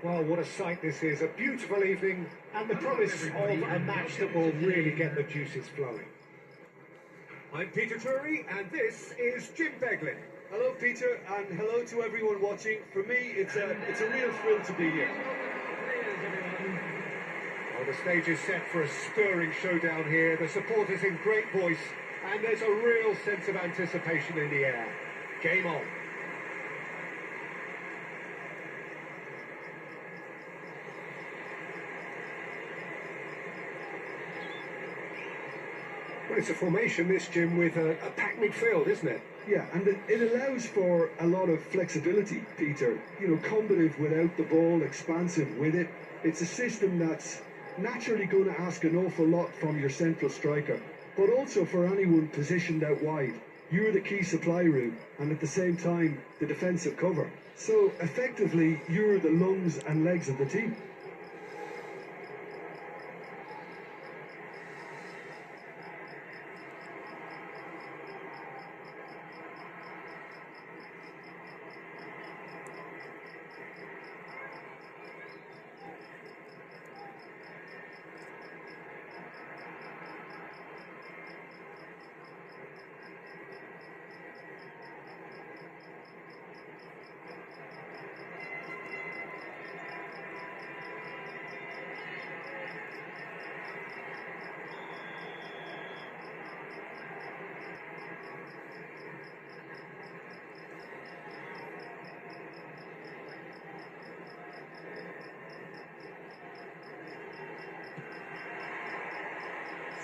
Well, what a sight this is. A beautiful evening and the promise of a match that will really get the juices flowing. I'm Peter Drury and this is Jim Beglin. Hello, Peter, and hello to everyone watching. For me, it's a real thrill to be here. Well, the stage is set for a stirring showdown here. The supporters in great voice, and there's a real sense of anticipation in the air. Game on. Well, it's a formation, this, Jim, with a packed midfield, isn't it? Yeah, and it allows for a lot of flexibility, Peter. You know, combative without the ball, expansive with it. It's a system that's naturally going to ask an awful lot from your central striker, but also for anyone positioned out wide. You're the key supply route, and at the same time, the defensive cover. So, effectively, you're the lungs and legs of the team.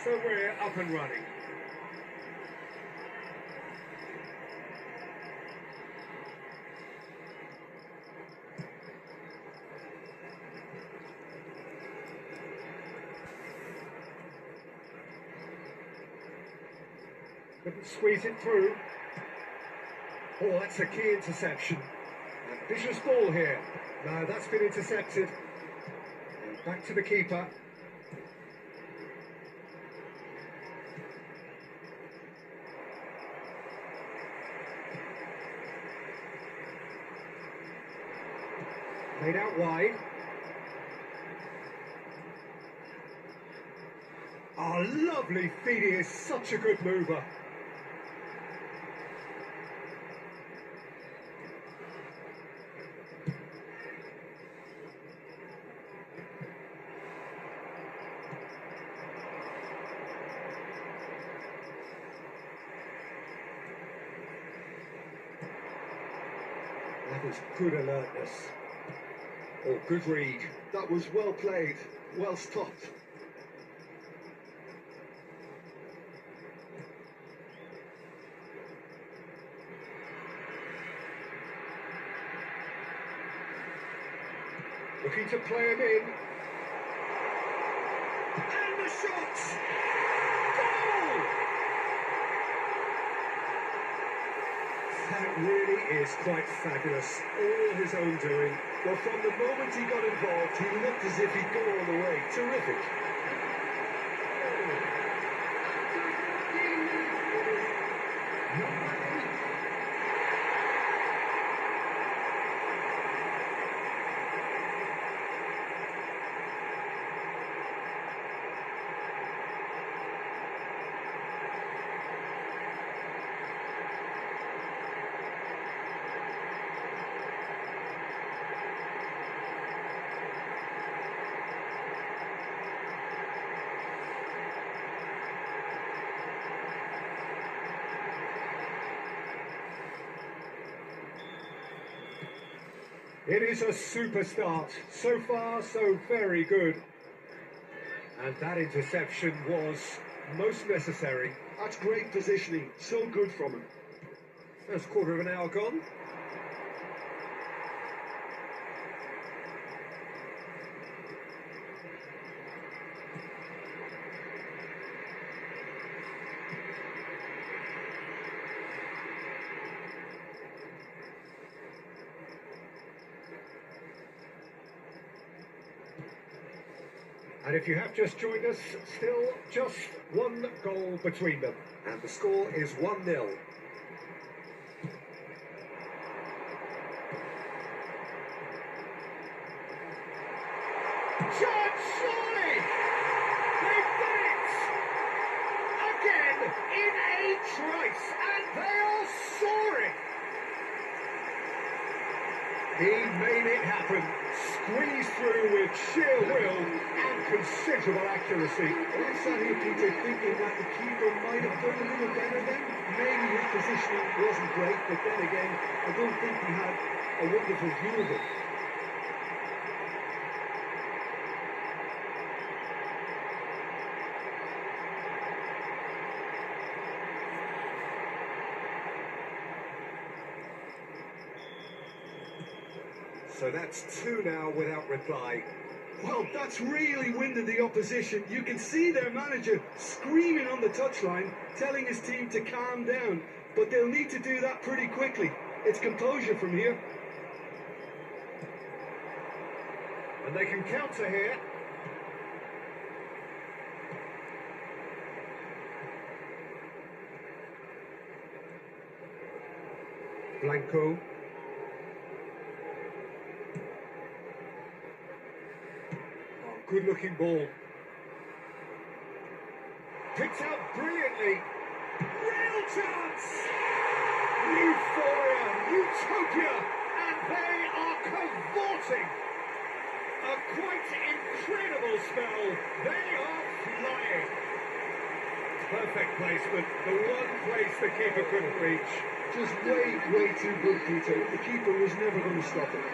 So we're up and running. Couldn't squeeze it through. Oh, that's a key interception. Ambitious ball here. No, that's been intercepted. And back to the keeper. Made out wide. Oh, lovely feed. He is such a good mover. That was good alertness. Oh, good read. That was well played, well stopped. Looking to play him in. And the shot! Goal! That really is quite fabulous. All his own doing. Well, from the moment he got involved, he looked as if he'd go all the way. Terrific. It is a super start. So far, so very good. And that interception was most necessary. That's great positioning. So good from him. First quarter of an hour gone. And if you have just joined us, still just one goal between them. And the score is 1-0. chance, surely! They've done it! Again, in a trice, and they are soaring! He made it happen, squeezed through with sheer will and considerable accuracy. I'm sat here, Peter, thinking that the keeper might have done a little better then. Maybe his positioning wasn't great, but then again, I don't think he had a wonderful view of it. So that's two now without reply. Well, that's really winded the opposition. You can see their manager screaming on the touchline, telling his team to calm down. But they'll need to do that pretty quickly. It's composure from here. And they can counter here. Blanco. Good looking ball. Picked out brilliantly. Real chance! Euphoria, utopia, and they are cavorting. A quite incredible spell. They are flying. Perfect placement. The one place the keeper couldn't reach. Just way too good, Peter. The keeper was never going to stop it.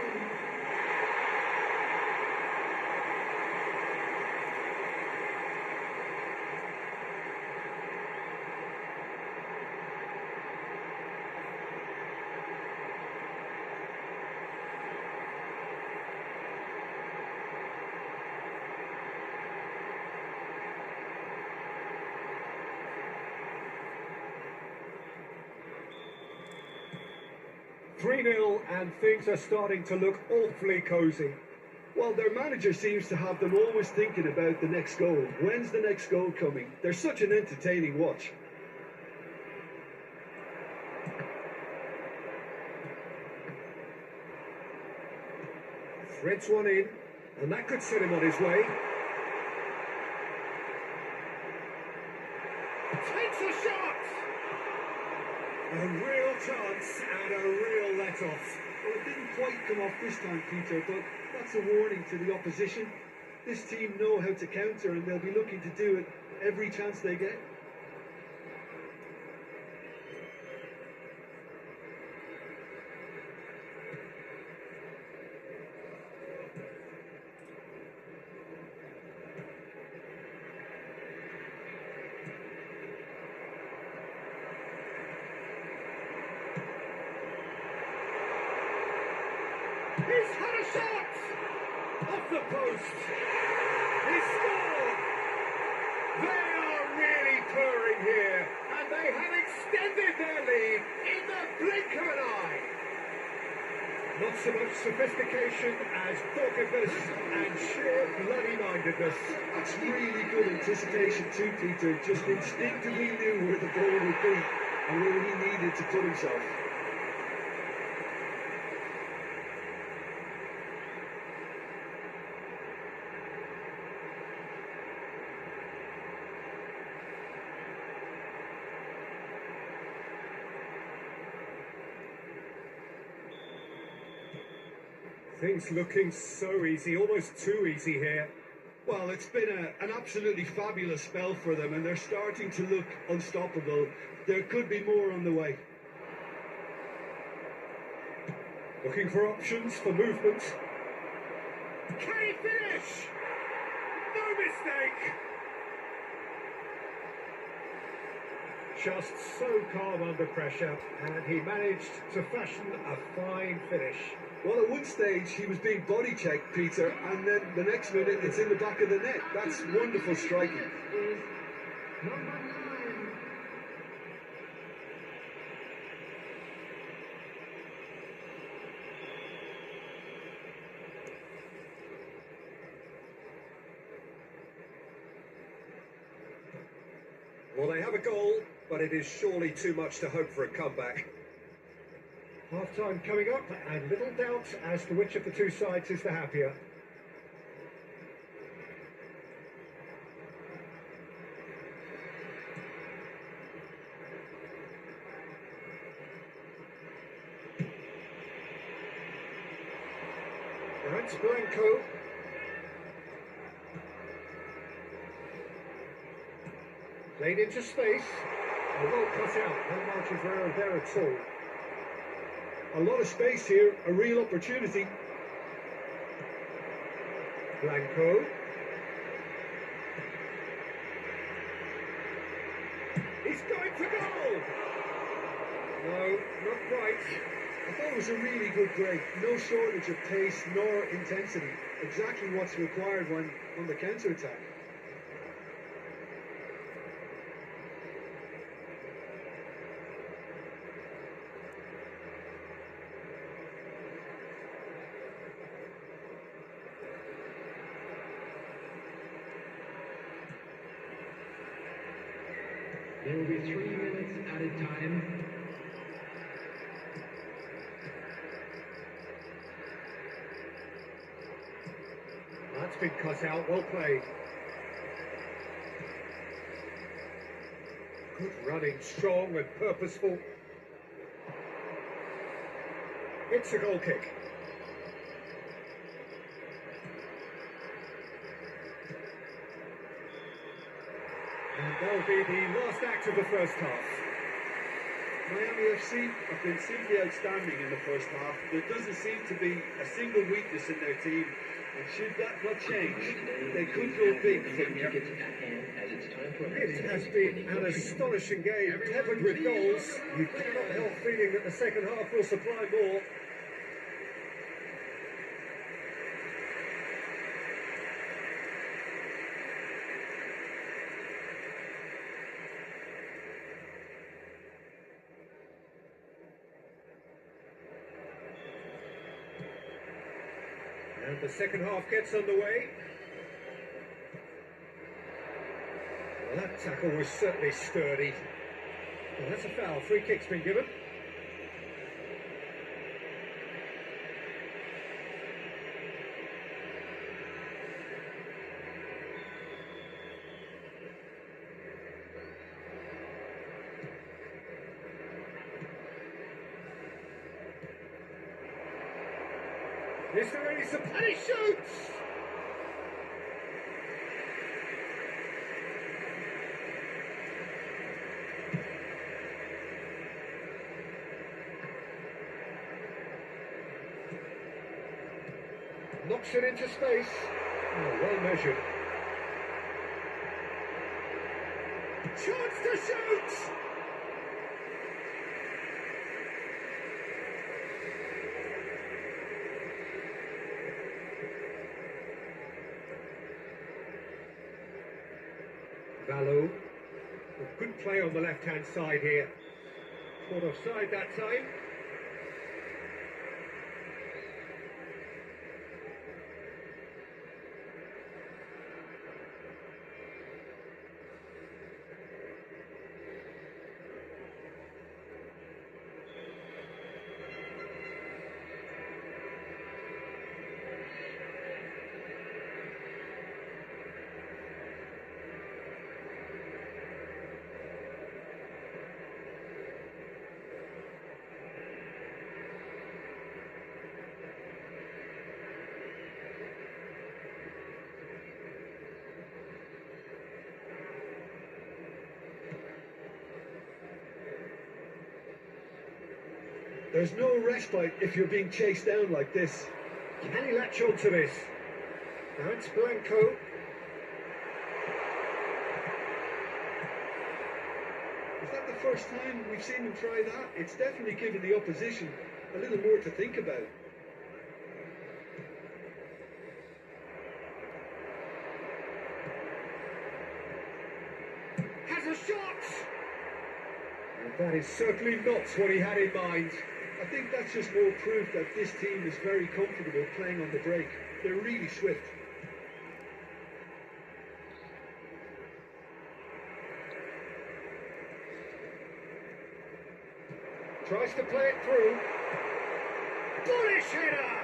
Three-0, and things are starting to look awfully cosy. Well, their manager seems to have them always thinking about the next goal. When's the next goal coming? They're such an entertaining watch. Threads one in, and that could set him on his way. Takes a shot! A real chance and a real let-off. Well, it didn't quite come off this time, Peter, but that's a warning to the opposition. This team know how to counter, and they'll be looking to do it every chance they get. He's had a shot! Off the post! He scored! They are really purring here, and they have extended their lead in the blink of an eye. Not so much sophistication as focusness and sheer bloody-mindedness. That's really good anticipation too, Peter. Just instinctively knew where the ball would be and where he needed to put himself. Things looking so easy, almost too easy here. Well, it's been an absolutely fabulous spell for them, and they're starting to look unstoppable. There could be more on the way. Looking for options for movement. Can he finish? No mistake! Just so calm under pressure, and he managed to fashion a fine finish. Well, at one stage, he was being body checked, Peter, and then the next minute, it's in the back of the net. That's wonderful striking. Number 9. Well, they have a goal, but it is surely too much to hope for a comeback. Half-time coming up, and little doubt as to which of the two sides is the happier. it's Blanco. Played into space. A well cut out, no margin for error there at all. A lot of space here, a real opportunity. Blanco. He's going to goal! No, not quite. I thought it was a really good break. No shortage of pace nor intensity. Exactly what's required when on the counter-attack. There will be 3 minutes added time. That's been cut out, well played. Good running, strong and purposeful. It's a goal kick. And that'll be the last act of the first half. Miami FC have been simply outstanding in the first half. There doesn't seem to be a single weakness in their team. And should that not change, they could go big from here. It has been an astonishing game, peppered with goals. You cannot help feeling that the second half will supply more. And the second half gets underway. Well, that tackle was certainly sturdy. Well, that's a foul. Free kick's been given. Is there any support? And he shoots! Knocks it into space. Oh, well measured. Chance to shoot! Valou. Good play on the left-hand side here. Caught offside that time. There's no respite if you're being chased down like this. Can he latch on to this? Now it's Blanco. Is that the first time we've seen him try that? It's definitely given the opposition a little more to think about. Has a shot! And that is certainly not what he had in mind. I think that's just more proof that this team is very comfortable playing on the break. They're really swift. Tries to play it through. Bullish header!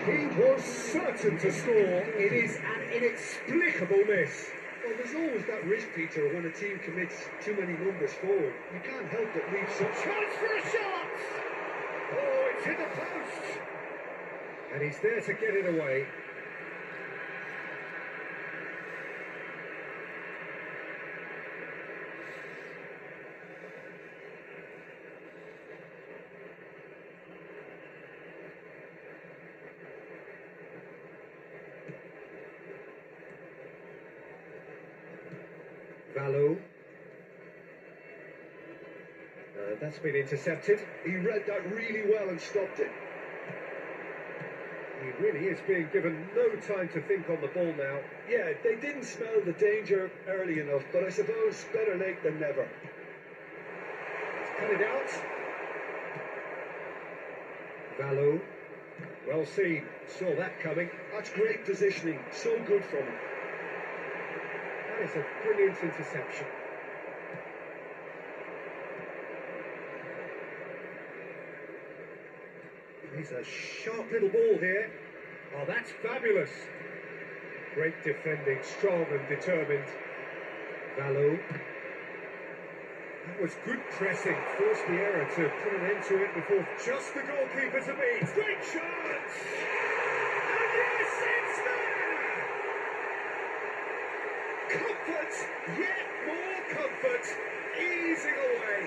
He was certain to score. It is an inexplicable miss. Well, there's always that risk, Peter, when a team commits too many numbers forward. You can't help but leave some... Chance for a shot! Oh, it's hit the post! And he's there to get it away. Valou. That's been intercepted. He read that really well and stopped it. He really is being given no time to think on the ball now. Yeah, they didn't smell the danger early enough, but I suppose better late than never. He's cut it out. Valou. Well seen. Saw that coming. That's great positioning. So good from him. That is a brilliant interception. He's a sharp little ball here. Oh, that's fabulous. Great defending, strong and determined. Valou. That was good pressing. Forced the error to put an end to it before just the goalkeeper to beat. Great chance! And yes, it's there! Comfort, yet more comfort, easing away.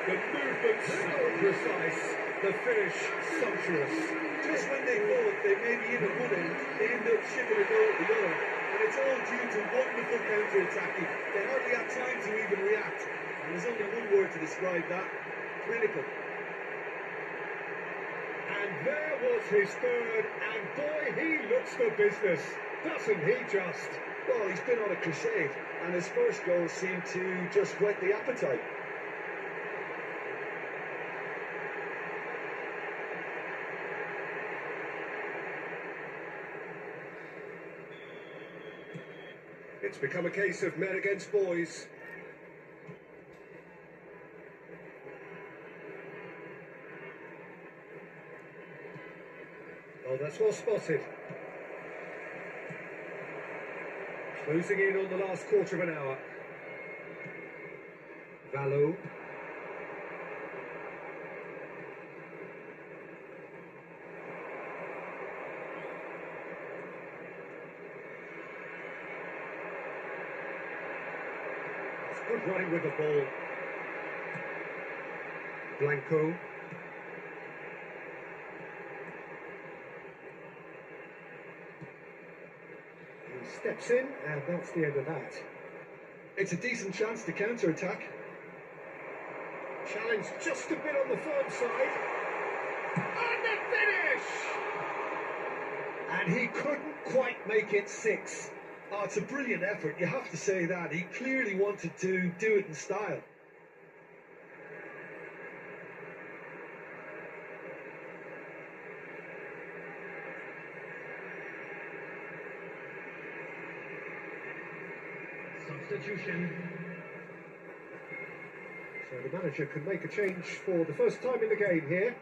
The movement so precise, the finish sumptuous. Just when they thought they may be in at one end, they end up shipping a goal at the other. And it's all due to wonderful counter-attacking. They hardly have time to even react. And there's only one word to describe that: clinical. And there was his third, and boy, he looks the business, doesn't he just? Well, he's been on a crusade, and his first goal seemed to just whet the appetite. It's become a case of men against boys. Oh, that's well spotted. Closing in on the last quarter of an hour. Valou. Good running with the ball. Blanco. He steps in, and that's the end of that. It's a decent chance to counter-attack. Challenge just a bit on the firm side. And the finish! And he couldn't quite make it 6. Oh, it's a brilliant effort, you have to say that. He clearly wanted to do it in style. Substitution. So the manager can make a change for the first time in the game here.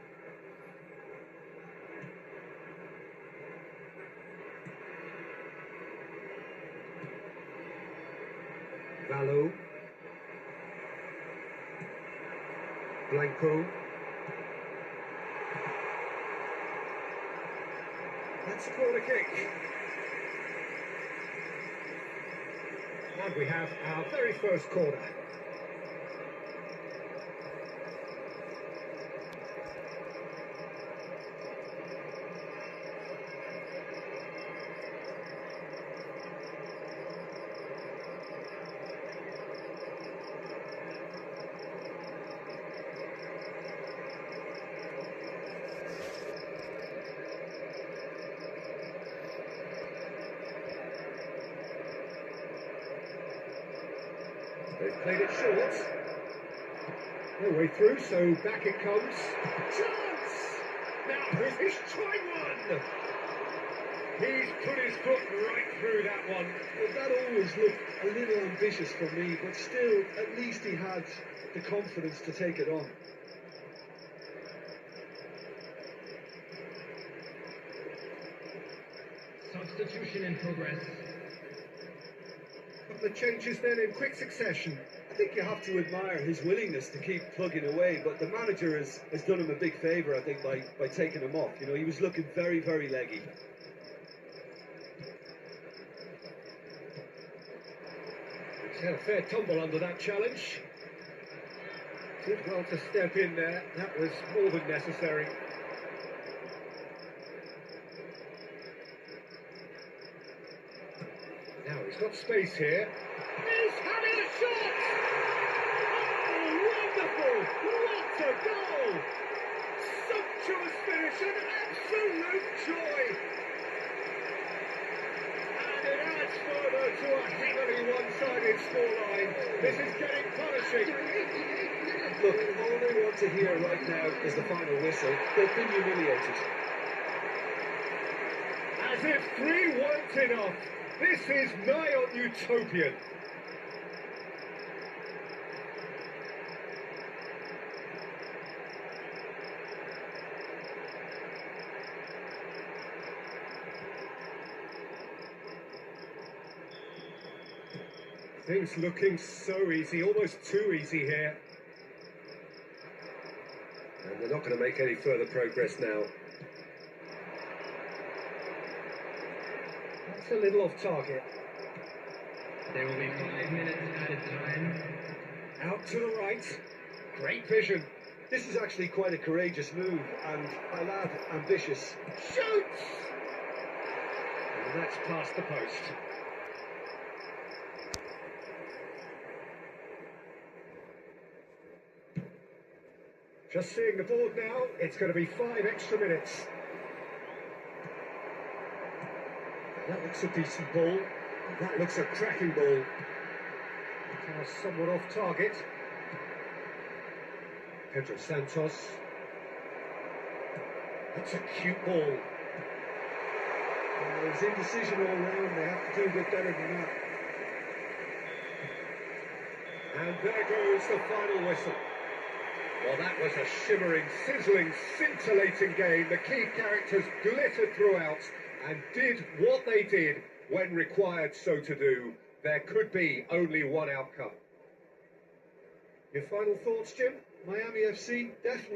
Valou. Blanco. That's a corner kick. And we have our very first corner. They've played it short. No way through, so back it comes. Chance! Now, he's trying one! He's put his foot right through that one. Well, that always looked a little ambitious for me, but still, at least he had the confidence to take it on. Substitution in progress. The changes then in quick succession. think you have to admire his willingness to keep plugging away, but the manager has done him a big favour, I think, by taking him off. You know, he was looking very, very leggy. He's had a fair tumble under that challenge. Did well to step in there. That was more than necessary. Now he's got space here. He's having a shot! Oh, wonderful! What a goal! Sumptuous finish, an absolute joy! And it adds further to a heavily one-sided scoreline. This is getting punishing. Look, all they want to hear right now is the final whistle. They've been humiliated. As if 3 weren't enough, this is nigh on utopian. Things looking so easy, almost too easy here. And they're not going to make any further progress now. That's a little off target. There will be 5 minutes added time. Out to the right. Great vision. This is actually quite a courageous move, and I'll add ambitious. Shoots! And that's past the post. Just seeing the board now, it's going to be 5 extra minutes. That looks a decent ball. That looks a cracking ball. Now somewhat off target. Pedro Santos. That's a cute ball. There's indecision all round. They have to do a bit better than that. And there goes the final whistle. Well, that was a shimmering, sizzling, scintillating game. The key characters glittered throughout and did what they did when required so to do. There could be only one outcome. Your final thoughts, Jim? Miami FC, definitely.